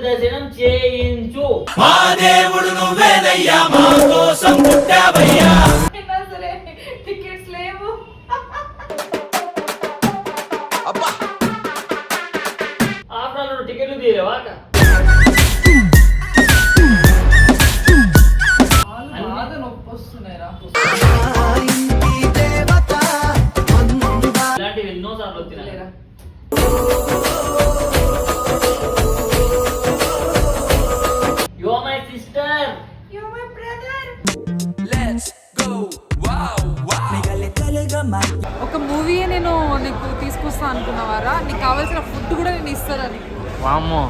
దర్శనం చేయించు. మా దేవుడు నువ్వేనయ్యా, మా కోసం పుట్టావయ్యా. సరే టికెట్స్ లేవు. అబ్బా ఆఫ్రాలు టికెట్లు తీరేవా అక్క? బాగా నొప్పి వస్తున్నాయిరా. ఇలాంటివి ఎన్నో సార్లు వచ్చినాయి. You are my sister. You are my brother. Let's go wow wow. ఒక మూవీ నేను నీకు తీసుకొస్తా అనుకున్నావారా? నీకు కావాల్సిన ఫుడ్ కూడా నేను ఇస్తాను నీకు. వామ్మో.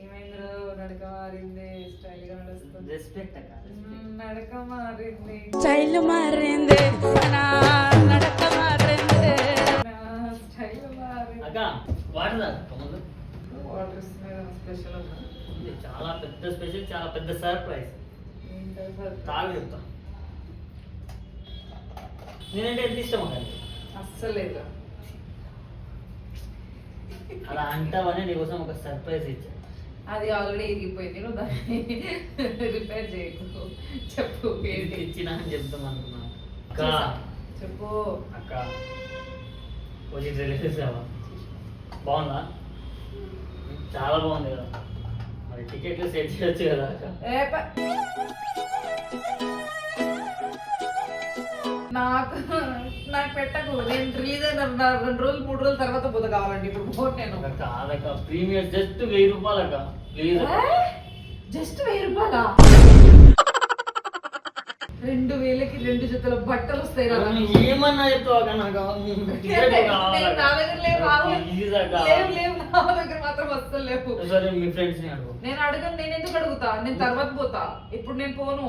ఏమైందో నడక మారింది, స్టైల్ గా నడుస్తుంది. రెస్పెక్ట్ అక్క. నడక మారింది, స్టైల్ మారింది, నా నడక మారింది. స్టైల్ మారింది. అక్క వాటర్ తాగు ముందు. వాటర్ ఇస్తున్నాయి స్పెషల్ అన్న. ఇది చాలా పెద్ద స్పెషల్, చాలా పెద్ద సర్ప్రైజ్. తాగు చెప్తా. నేనంటే ఎంత ఇష్టం అక్క? అస్సలేదు. అలా అంటావని నీకోసం ఒక సర్ప్రైజ్ ఇచ్చా. అది ఆల్రెడీ ఇరిగిపోయింది, నువ్వు దాన్ని రిపేర్ చేయకు. చెప్పు ఏంటి ఇచ్చినా అని చెప్తాం అనుకున్నా. అక్క చెప్పు. అక్క కొంచెం తెలిసేసావా? బాగుందా? చాలా బాగుంది కదా. మరి టికెట్లు సెట్ చేయొచ్చు కదా అక్క? నాకు నాకు పెట్టకు. నేను రిలీజ్ అయిన 2 రోజులు 3 రోజుల తర్వాత పోతా కావాలండి. ఇప్పుడు పోను నేను. కాదక్క, ప్రీమియర్ జస్ట్ 1000 రూపాయలు అక్క. Please just 1000 రూపాయలా? 2000కి 2 జతల బట్టలు వస్తాయి కదా. ఏమన్నా చెప్తావు అక్క? నాకు నా దగ్గర లేవు. ప్లీజ్ అక్క. లేవు నా దగ్గర మాత్రం వస్తలు లేవు. సరే మీ ఫ్రెండ్స్ ని అడుగు. నేను అడగను. నేను ఎందుకు అడుగుతా? నేను తర్వాత పోతా. ఇప్పుడు నేను పోను.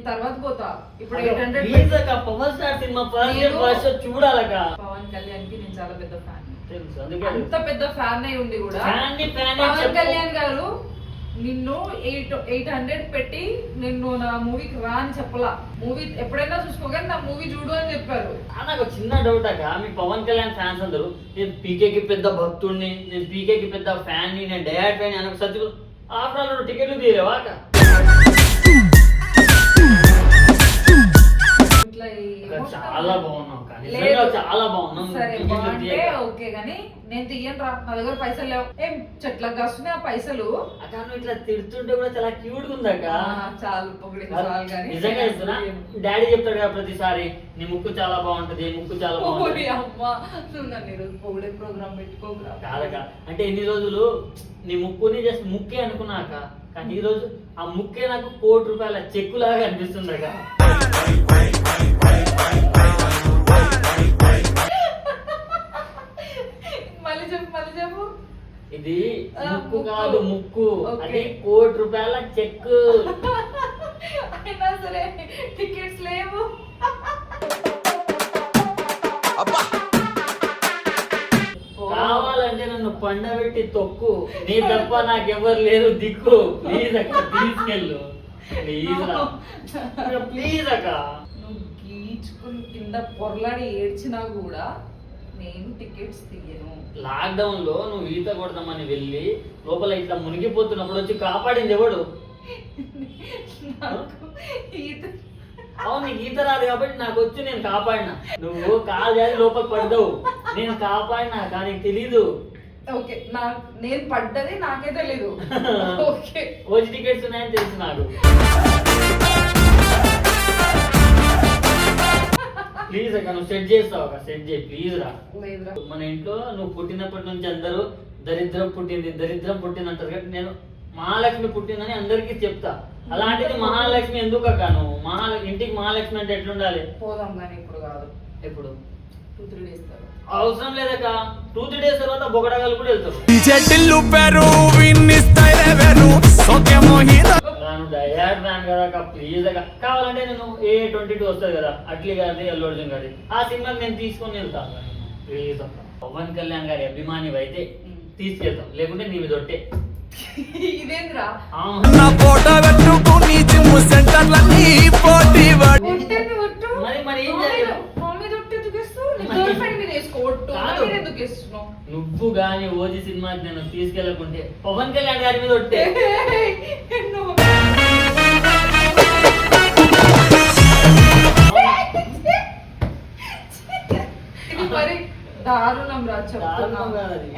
తర్వాత పోతా. ఇప్పుడు 800 ప్లీజ్ అక్క, పవర్ స్టార్ సినిమా ఫస్ట్ చూడాలక్క. పవన్ కళ్యాణ్ కి నేను చాలా పెద్ద ఫ్యాన్. తెలుసు, అందుకే అంత పెద్ద ఫ్యాన్ అయి ఉండి కూడా ఫ్యాన్ పవన్ కళ్యాణ్ గారు నిన్ను 800 పెట్టి నిన్ను నా మూవీకి రా అని చెప్పలా. మూవీ ఎప్పుడైనా చూసుకోగానే నా మూవీ చూడు అని చెప్పారు. నాకు చిన్న డౌట్ అక్క, మీ పవన్ కళ్యాణ్ ఫ్యాన్స్ అందరూ నేను పీకేకి పెద్ద భక్తుడిని, నేను పీకేకి పెద్ద ఫ్యాన్ ని, నేను డయాట్ ఫ్యాన్ అని సత్యు ఆఫ్టర్ ఆల్ టికెట్లు తీరేవా అక్క? ఇట్లా చాలా బాగున్నావు అక్క, నిజంగా చాలా బాగున్నావు. సరే టికెట్లు బాగుంటే తీయక. ఓకే గానీ నేను తీయను రా. నా దగ్గర పైసలు లేవు. ఏం చెట్లకు కాస్తున్నాయి ఆ పైసలు. అక్క నువ్వు ఇట్లా తిడుతుంటే కూడా చాలా క్యూట్ గా ఉంది అక్క. చాలు పొగిడి చాలు గానీ. నిజంగా ఇస్తున్నా. డాడీ చెప్తాడు కదా ప్రతిసారి, నీ ముక్కు చాలా బాగుంటది, ముక్కు చాలా బాగుంటది. అమ్మా నువ్వు నన్ను ఈరోజు పొగిడే ప్రోగ్రామ్ పెట్టుకోకురా. కాదక్క, అంటే ఎన్ని రోజులు నీ ముక్కుని జస్ట్ ముక్కే అనుకున్నాక, కానీ ఈ రోజు ఆ ముక్కే నాకు ₹1,00,00,000 చెక్కు లాగా అనిపిస్తుంది అక్క. మళ్ళీ చెప్పు. ఇది ముక్కు కాదు, ముక్కు. ఓకే. అది ₹1,00,00,000 చెక్కు. అయినా సరే టికెట్స్ లేవు. అబ్బా కావాలంటే నన్ను పండబెట్టి తొక్కు, నీ తప్ప నాకెవ్వరు లేరు దిక్కు. ప్లీజ్ అక్క, తీసుకెళ్ళు. ప్లీజ్ రా, ప్లీజ్ అక్క. నువ్వు గీచుకుని కింద పొరలాడి ఏడ్చినా కూడా నేను టికెట్స్ తీయను. లాక్డౌన్ లో నువ్వు ఈత కొడదామని వెళ్ళి లోపల ఇట్లా మునిగిపోతున్నప్పుడు వచ్చి కాపాడింది ఎవడు? నాకు ఈత అవును, నీకు ఈత రాదు కాబట్టి నాకు వచ్చి నేను కాపాడినా. నువ్వు కాలు జారి లోపల పడ్డావు, నేను కాపాడినా, కానీ తెలీదు. ఓకే, నేను పడ్డది నాకే తెలీదు. ఓకే, ఓజీ టికెట్స్ ఉన్నాయని తెలుసు నాకు. ప్లీజ్ అక్క, నువ్వు సెట్ చేస్తావు అక్క, సెట్ చేయి ప్లీజ్ రా. లేదురా. మన ఇంట్లో నువ్వు పుట్టినప్పటి నుంచి అందరూ దరిద్రం పుట్టింది అంటారు కాబట్టి నేను మహాలక్ష్మి పుట్టిందని అందరికీ చెప్తా. అలాంటిది మహాలక్ష్మి ఎందుకు అక్క? నువ్వు ఇంటికి మహాలక్ష్మి అంటే ఎట్లుండాలి? పోదాం కానీ ఇప్పుడు కాదు. ఎప్పుడు? 2-3 డేస్ తర్వాత. అవసరం లేదక్క, 2-3 డేస్ తర్వాత బొగడగాలు కూడా వెళ్తారు. నువ్వు డయాడ్ ఫ్యాన్ కదా అక్క, ప్లీజ్ అక్క. కావాలంటే నేను A22 వస్తుంది కదా, అట్లీ గారి అల్లు అర్జున్ గారి, ఆ సినిమాకి నేను తీసుకొని వెళ్తాను. ప్లీజ్ అక్క, పవన్ కళ్యాణ్ గారి అభిమాని అయితే తీసుకెళ్తాం, లేకుంటే నీ మీద ఒట్టే. ఇదేంద్రా? మరి ఏం చేయాలి? గర్ల్ ఫ్రెండ్ మీద వేసుకోవట్టు కాదు. ఎందుకు వేస్తున్నావు? నువ్వు గాని ఓజీ సినిమాకి నేను తీసుకెళ్ళకుంటే పవన్ కళ్యాణ్ గారి మీద ఒట్టే. నువ్వు ఇది మరి దారుణం రా చెప్తున్నా. దారుణం కాదు అది.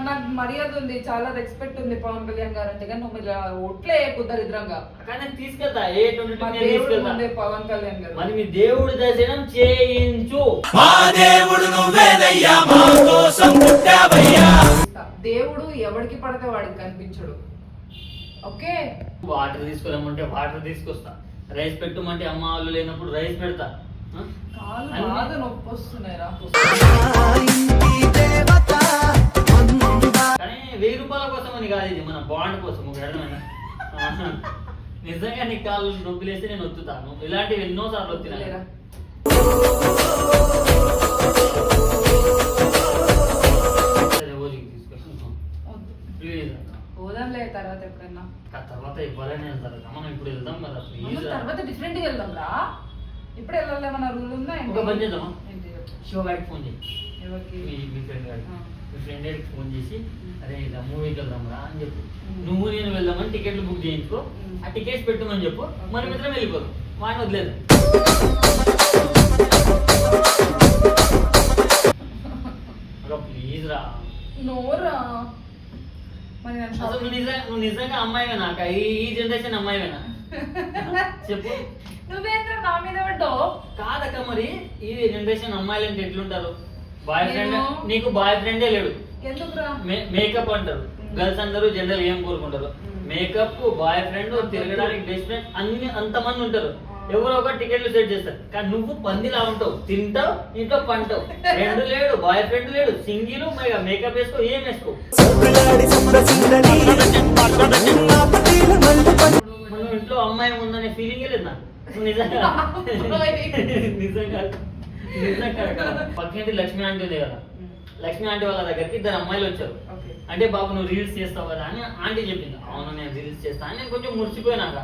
నాకు మర్యాద ఉంది, చాలా రెస్పెక్ట్ ఉంది పవన్ కళ్యాణ్ గారు అంటే, కానీ నువ్వు ఇలా ఒట్లే కుదరిద్రంగా. కానీ నేను తీసుకెళ్తా ఏ 22 మా నేను దేవుడు తీసుకెళ్తా. ముందే పవన్ కళ్యాణ్ గారు. మరి మీ దేవుడి దర్శనం చేయించు. మా దేవుడు నువ్వేనయ్యా మా కోసం పుట్టావయ్యా. దేవుడు ఎవరికి పడితే వాడికి కనిపించడు. ఓకే, వాటర్ తీసుకురమ్మంటే వాటర్ తీసుకొస్తా, రైస్ పెట్టమంటే అమ్మ వాళ్ళు లేనప్పుడు రైస్ పెడతా. ఆ? కాళ్ళు అన్ని- బాగా నొప్పి వస్తున్నాయిరా. కానీ 1000 రూపాయల కోసం అని కాదు, ఇది మన బాండ్ కోసం. ఒక అర్థమైనా? నిజంగా నీ కాళ్ళు నొప్పి లేస్తే నేను ఒత్తుతాను. ఇలాంటివి ఎన్నో సార్లు లేరా? ఒత్తినా. సరే, ఓజికి తీసుకొస్తాను. వద్దు. ప్లీజ్. పోదాంలే తర్వాత ఎప్పుడైనా. ఆ తర్వాత ఇవ్వాలని వెళ్తారు. మనం ఇప్పుడు వెళ్దాం కదా, ప్లీజ్. మనం తర్వాత డిఫరెంట్ గా వెళ్దాం రా. ఇప్పుడు వెళ్ళాలేమన్నా రూల్ ఉందా ఏంటి? ఒక పని చేద్దామా? ఏంటి చెప్పు. శివ గారికి ఫోన్ చేయి. ఎవరికి? మీ ఫ్రెండ్ గారికి. ఆ. మీ ఫ్రెండ్ గారికి ఫోన్ చేసి అరే ఇలా మూవీకి వెళ్దాం రా అని చెప్పు. ఉమ్. నువ్వు నేను వెళ్దామని టికెట్లు బుక్ చేయించుకో. ఉమ్. ఆ టికెట్స్ పెట్టమని చెప్పు. మన మిత్రం వెళ్ళిపోదు. వాడిని వదిలేదు. ప్లీజ్ రా. నోరా. మరి నేను అసలు నువ్వు నిజంగా అమ్మాయివేనా అక్క? ఈ జనరేషన్ అమ్మాయివేనా చెప్పు. నువ్వేంద్ర నా మీద పడ్డావు? కాదక్క, మరి ఈ జనరేషన్ అమ్మాయిలు అంటే ఎట్లుంటారు? బాయ్ ఫ్రెండ్, నేను- నీకు బాయ్ ఫ్రెండే లేడు. ఎందుకురా? మేకప్ అంటారు. గర్ల్స్ అందరూ జనరల్ ఏం కోరుకుంటారు? మేకప్, బాయ్ ఫ్రెండ్, తిరగడానికి బెస్ట్ ఫ్రెండ్, అన్ని అంతమంది ఉంటారు. ఎవరో ఒక టికెట్లు సెట్ చేస్తారు. కానీ నువ్వు పందిలా ఉంటావు, తింటావు, ఇంట్లో పంటావు. ఫ్రెండ్ లేడు, బాయ్ ఫ్రెండ్ లేడు, సింగిల్, మేకప్ వేసుకో, ఏం వేసుకో. మనం ఇంట్లో అమ్మాయి ఉందనే ఫీలింగ్ లేదు నాకు. నిజంగా నిజంగా నిజంగా పక్కింటి లక్ష్మి ఆంటీ ఉంది కదా, లక్ష్మి ఆంటీ వాళ్ళ దగ్గరికి 2 అమ్మాయిలు వచ్చారు. ఓకే. అంటే బాబు నువ్వు రీల్స్ చేస్తావు కదా అని ఆంటీ చెప్పింది. అవును నేను రీల్స్ చేస్తాను అని నేను కొంచెం మురిసిపోయినాక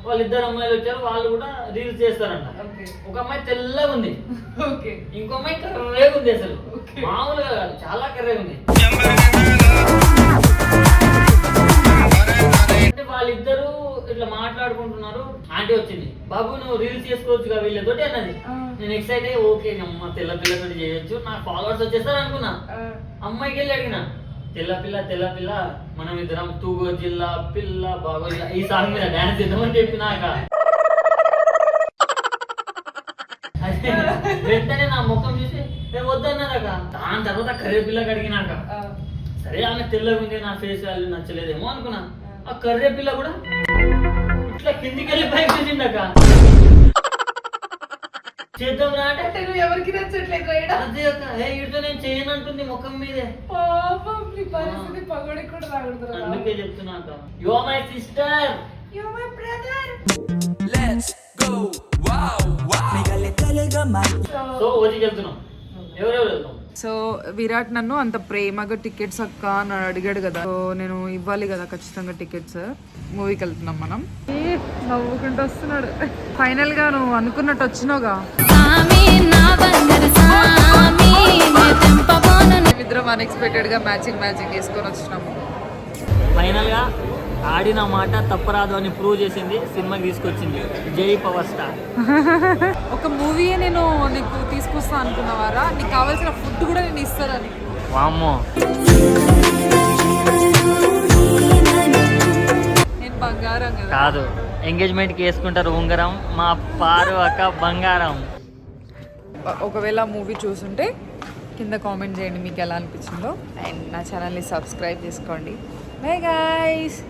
వాళ్ళు 2 అమ్మాయిలు వచ్చారు. వాళ్ళు కూడా రీల్స్ చేస్తారంట. ఓకే. ఒక అమ్మాయి తెల్లగా ఉంది, ఓకే. ఇంకో అమ్మాయి కర్రేగా ఉంది. అసలు ఓకే. మామూలుగా కాదు, చాలా కర్రేగా ఉంది. అంటే వాళ్ళిద్దరూ ఇట్లా మాట్లాడుకుంటున్నారు. ఆంటీ వచ్చింది, బాబు నువ్వు రీల్స్ చేసుకోవచ్చుగా వీళ్ళతోటి అన్నది. నేను ఎక్సైట్ అయ్యి ఓకే అమ్మ తెల్ల పిల్లతోటి చేయొచ్చు, నాకు ఫాలోవర్స్ వచ్చేస్తారు అనుకున్నా. అమ్మాయికి వెళ్ళి అడిగిన, తెల్ల పిల్ల మనం ఇద్దరం తూగో జిల్లా పిల్ల బాగో జిల్లా ఈ సాంగ్ మీద డాన్స్ చేద్దామని చెప్పినాక వెంటనే నా ముఖం చూసి నేను వద్దన్నదాక. దాని తర్వాత కర్రే పిల్లకి అడిగినాక సరే ఆమె తెల్లగా ఉంది, నా ఫేస్ వాల్యూ నచ్చలేదేమో అనుకున్నా. ఆ కర్రే పిల్ల కూడా ఇట్లా కిందికి వెళ్ళి పైకి చూసిండక. చేద్దాం రా అంటే అంటే నువ్వు ఎవరికి నచ్చట్లేదు రైడా? అదే అక్క, ఇడితో నేను చేయను అంటుంది ముఖం మీదే. పాపం నీ పరిస్థితి పగడికి కూడా రాకూడదు. అందుకే చెప్తున్నా అక్క, you are my sister. You my brother. So ఓజికి వెళ్తున్నాం. ఎవరెవరు వెళ్తాం? సో విరాట్ నన్ను అంత ప్రేమగా టికెట్స్ అక్క అని అడిగాడు కదా, సో నేను ఇవ్వాలి కదా ఖచ్చితంగా టికెట్స్. మూవీకి వెళ్తున్నాం మనం. నవ్వుకుంటూ వస్తున్నాడు. ఫైనల్ గా నువ్వు అనుకున్నట్టు వచ్చినావుగా. ఇద్దరం అన్ఎక్స్పెక్టెడ్ గా మ్యాచింగ్ వేసుకొని వచ్చినాము. ఫైనల్ గా ఆడిన మాట తప్పరాదు అని ప్రూవ్ చేసింది, సినిమాకి తీసుకొచ్చింది. జై పవర్ స్టార్. ఒక మూవీ నేను నీకు తీసుకొస్తా అనుకున్నవారా, నీకు కావాల్సిన ఫుడ్ కూడా నేను ఇస్తానని. వామ్మో, నేను బంగారం కదా. కాదు ఎంగేజ్మెంట్ కి వేసుకుంటారు ఉంగరం, మా పారు అక్క బంగారం. ఒకవేళ మూవీ చూసుంటే కింద కామెంట్ చేయండి మీకు ఎలా అనిపించిందో, అండ్ నా ఛానల్ని సబ్స్క్రైబ్ చేసుకోండి. Bye guys.